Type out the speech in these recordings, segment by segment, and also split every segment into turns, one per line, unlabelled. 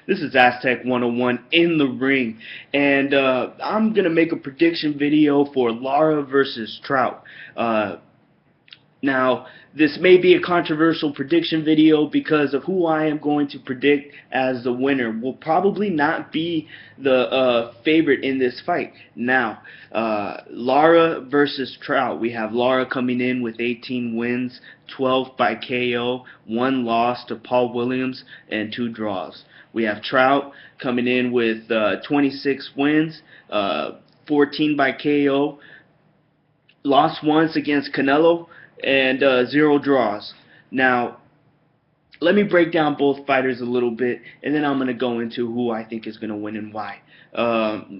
This is Aztec 101 in the ring, and I'm gonna make a prediction video for Lara versus Trout. Uh, Now, this may be a controversial prediction video because of who I am going to predict as the winner. Will probably not be the favorite in this fight. Now, Lara versus Trout. We have Lara coming in with 18 wins, 12 by KO, 1 loss to Paul Williams, and 2 draws. We have Trout coming in with 26 wins, 14 by KO, lost once against Canelo, and 0 draws. Now, let me break down both fighters a little bit, and then I'm going to go into who I think is going to win and why.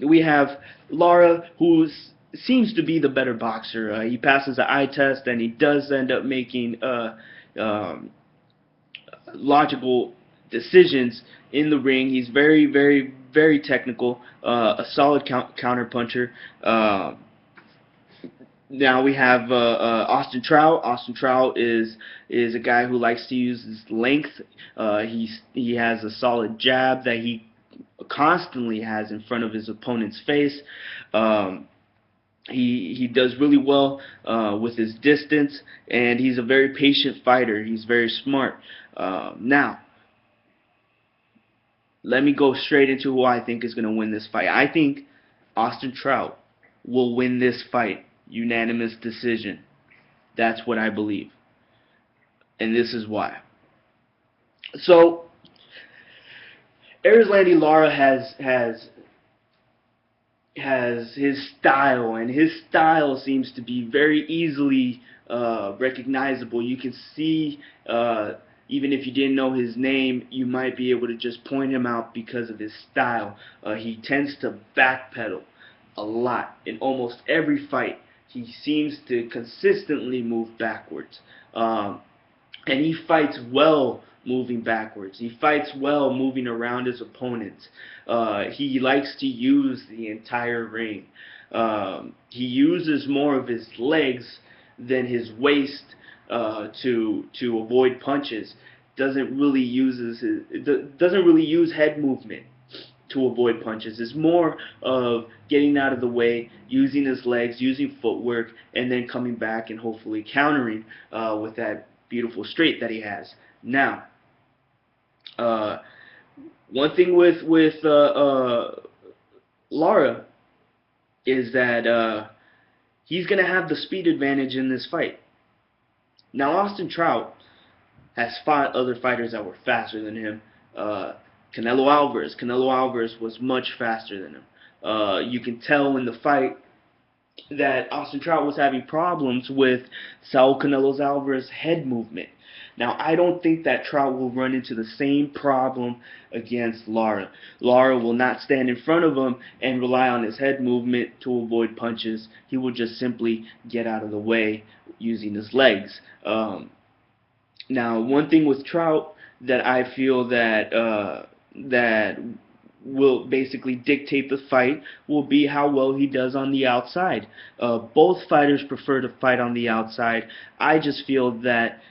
We have Lara, who seems to be the better boxer. He passes the eye test, and he does end up making um, logical decisions in the ring. He's very, very, very technical, a solid counter puncher. Now we have Austin Trout. Austin Trout is a guy who likes to use his length. He has a solid jab that he constantly has in front of his opponent's face. He does really well with his distance, and he's a very patient fighter. He's very smart. Now, let me go straight into who I think is going to win this fight. I think Austin Trout will win this fight. Unanimous decision. That's what I believe. And this is why. So, Erislandy Lara has his style, and his style seems to be very easily recognizable. You can see, even if you didn't know his name, you might be able to just point him out because of his style. He tends to backpedal a lot in almost every fight. He seems to consistently move backwards. And he fights well moving backwards. He fights well moving around his opponents. He likes to use the entire ring. He uses more of his legs than his waist to avoid punches. Doesn't really use head movement to avoid punches. It's more of getting out of the way, using his legs, using footwork, and then coming back and hopefully countering with that beautiful straight that he has. Now, one thing with Lara is that he's going to have the speed advantage in this fight. Now, Austin Trout has fought other fighters that were faster than him. Canelo Alvarez was much faster than him. You can tell in the fight that Austin Trout was having problems with Saul Canelo Alvarez's head movement. Now, I don't think that Trout will run into the same problem against Lara. Lara will not stand in front of him and rely on his head movement to avoid punches. He will just simply get out of the way using his legs. Now, one thing with Trout that I feel that will basically dictate the fight will be how well he does on the outside. Both fighters prefer to fight on the outside. I just feel that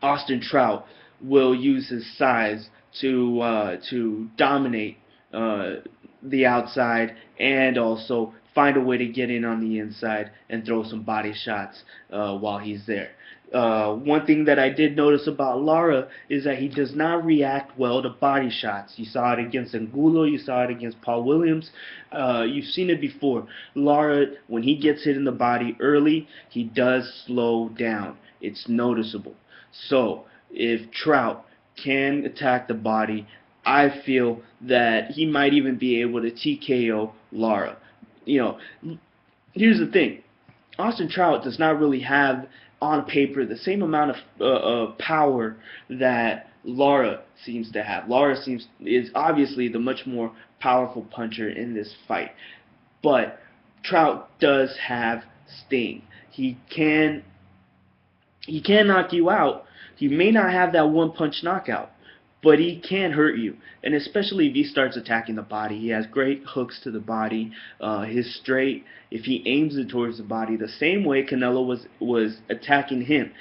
Austin Trout will use his size to dominate the outside and also find a way to get in on the inside and throw some body shots while he's there. One thing that I did notice about Lara is that he does not react well to body shots. You saw it against Angulo, you saw it against Paul Williams, you've seen it before. Lara, when he gets hit in the body early, he does slow down. It's noticeable. So, if Trout can attack the body, I feel that he might even be able to TKO Lara. You know, here's the thing. Austin Trout does not really have on paper the same amount of power that Lara seems to have. Lara is obviously the much more powerful puncher in this fight, but Trout does have sting. He can knock you out. He may not have that one punch knockout, but he can hurt you, and especially if he starts attacking the body. He has great hooks to the body. His straight, if he aims it towards the body, the same way Canelo was attacking him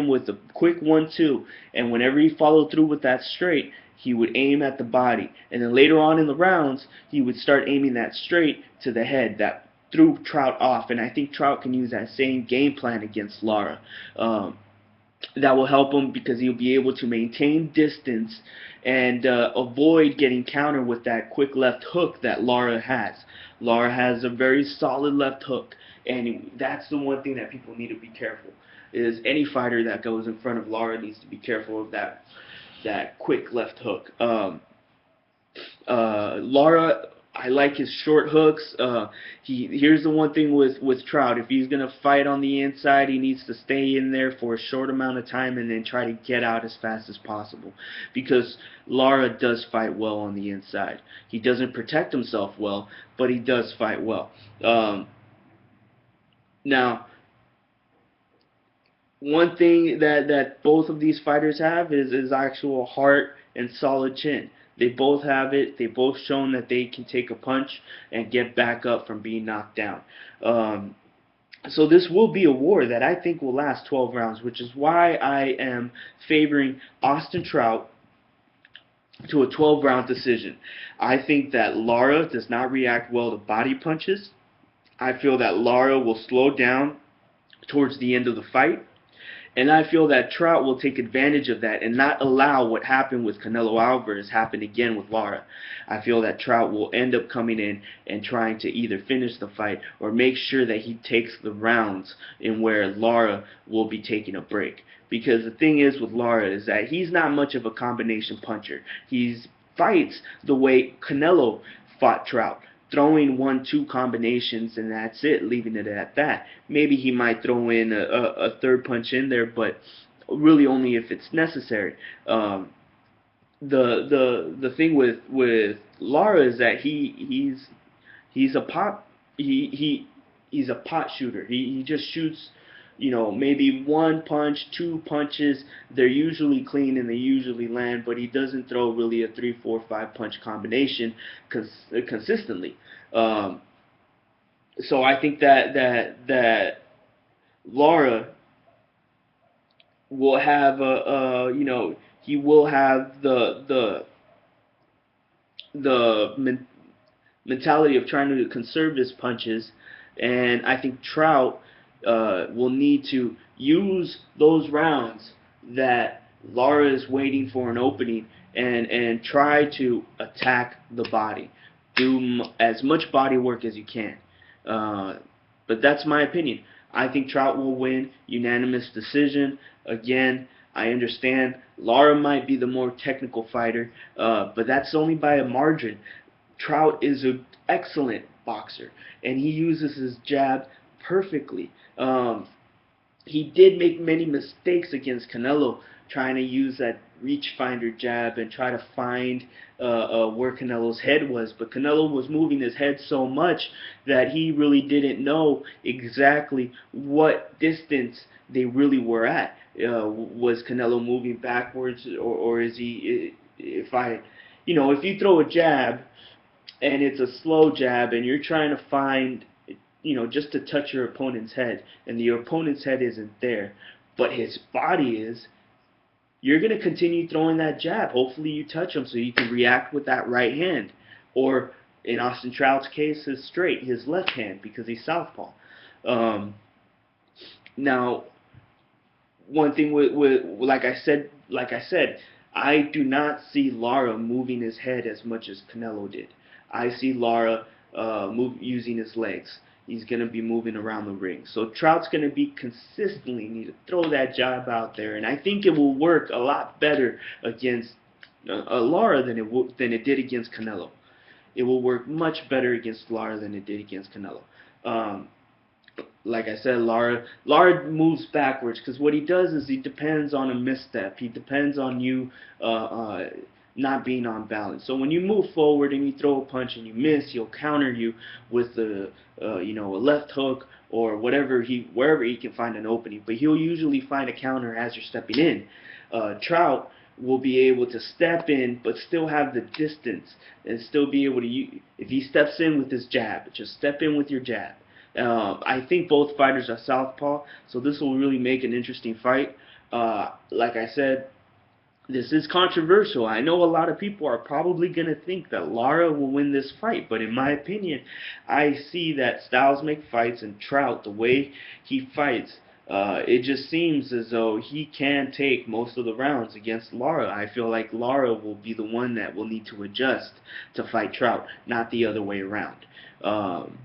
with a quick 1-2, and whenever he followed through with that straight, he would aim at the body, and then later on in the rounds, he would start aiming that straight to the head. That threw Trout off, and I think Trout can use that same game plan against Lara. That will help him because he'll be able to maintain distance and avoid getting countered with that quick left hook that Lara has. Lara has a very solid left hook, and that's the one thing that people need to be careful. Is any fighter that goes in front of Lara needs to be careful of that quick left hook. Lara, I like his short hooks. Here's the one thing with Trout: if he's gonna fight on the inside, he needs to stay in there for a short amount of time and then try to get out as fast as possible. Because Lara does fight well on the inside. He doesn't protect himself well, but he does fight well. Now, one thing that both of these fighters have is actual heart and solid chin. They both have it. They both shown that they can take a punch and get back up from being knocked down. So this will be a war that I think will last 12 rounds, which is why I am favoring Austin Trout to a 12-round decision. I think that Lara does not react well to body punches. I feel that Lara will slow down towards the end of the fight. And I feel that Trout will take advantage of that and not allow what happened with Canelo Alvarez happen again with Lara. I feel that Trout will end up coming in and trying to either finish the fight or make sure that he takes the rounds in where Lara will be taking a break. Because the thing is with Lara is that he's not much of a combination puncher. He fights the way Canelo fought Trout, throwing 1-2 combinations and that's it, leaving it at that. Maybe he might throw in a third punch in there, but really only if it's necessary. The thing with Lara is that he's a pot he's a pot shooter. He just shoots, you know, maybe 1 punch, 2 punches. They're usually clean and they usually land, but he doesn't throw really a 3, 4, 5 punch combination consistently. So I think that Lara will have he will have the mentality of trying to conserve his punches, and I think Trout will need to use those rounds that Lara is waiting for an opening and try to attack the body. Do as much body work as you can. But that's my opinion. I think Trout will win unanimous decision. Again, I understand Lara might be the more technical fighter, but that's only by a margin. Trout is an excellent boxer, and he uses his jab perfectly. He did make many mistakes against Canelo, trying to use that reach finder jab and try to find where Canelo's head was, but Canelo was moving his head so much that he really didn't know exactly what distance they really were at. Was Canelo moving backwards, or is he? If you throw a jab and it's a slow jab and you're trying to find, just to touch your opponent's head, and your opponent's head isn't there, but his body is, you're going to continue throwing that jab. Hopefully you touch him so you can react with that right hand. Or, in Austin Trout's case, his left hand, because he's southpaw. Now, one thing with like I said, I do not see Lara moving his head as much as Canelo did. I see Lara using his legs. He's going to be moving around the ring. So Trout's going to be consistently need to throw that jab out there, and I think it will work a lot better against Lara than it did against Canelo. It will work much better against Lara than it did against Canelo. Like I said, Lara moves backwards because what he does is he depends on a misstep. He depends on you not being on balance. So when you move forward and you throw a punch and you miss, he'll counter you with a left hook or wherever he can find an opening. But he'll usually find a counter as you're stepping in. Trout will be able to step in but still have the distance and still be able to if he steps in with his jab, just step in with your jab. I think both fighters are southpaw, so this will really make an interesting fight. Like I said, This is controversial. I know a lot of people are probably going to think that Lara will win this fight, but in my opinion, I see that styles make fights, and Trout, the way he fights, it just seems as though he can take most of the rounds against Lara. I feel like Lara will be the one that will need to adjust to fight Trout, not the other way around. Um,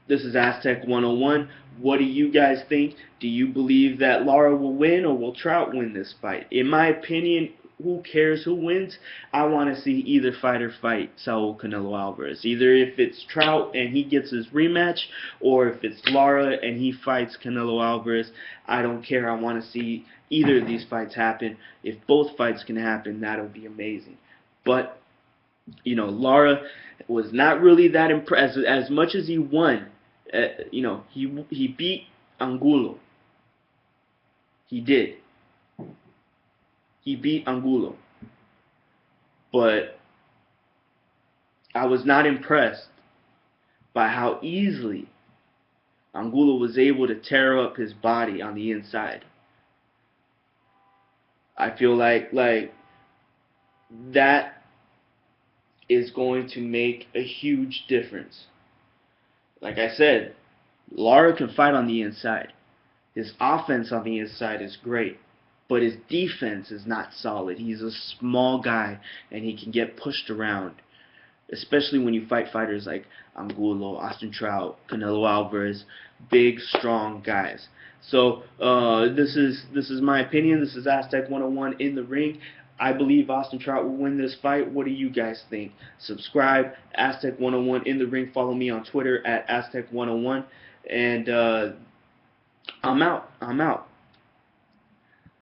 this is Aztec 101. What do you guys think? Do you believe that Lara will win, or will Trout win this fight? In my opinion, who cares who wins? I want to see either fighter fight Saul Canelo Alvarez. Either if it's Trout and he gets his rematch, or if it's Lara and he fights Canelo Alvarez. I don't care. I want to see either of these fights happen. If both fights can happen, that'll be amazing. But Lara was not really that impressed. As much as he won, he beat Angulo. He did. He beat Angulo. But I was not impressed by how easily Angulo was able to tear up his body on the inside. I feel like that is going to make a huge difference. Like I said, Lara can fight on the inside. His offense on the inside is great, but his defense is not solid. He's a small guy, and he can get pushed around, especially when you fight fighters like Angulo, Austin Trout, Canelo Alvarez, big, strong guys. So this is my opinion. This is Aztec 101 in the ring. I believe Austin Trout will win this fight. What do you guys think? Subscribe, Aztec 101 in the ring. Follow me on Twitter at Aztec 101. And I'm out.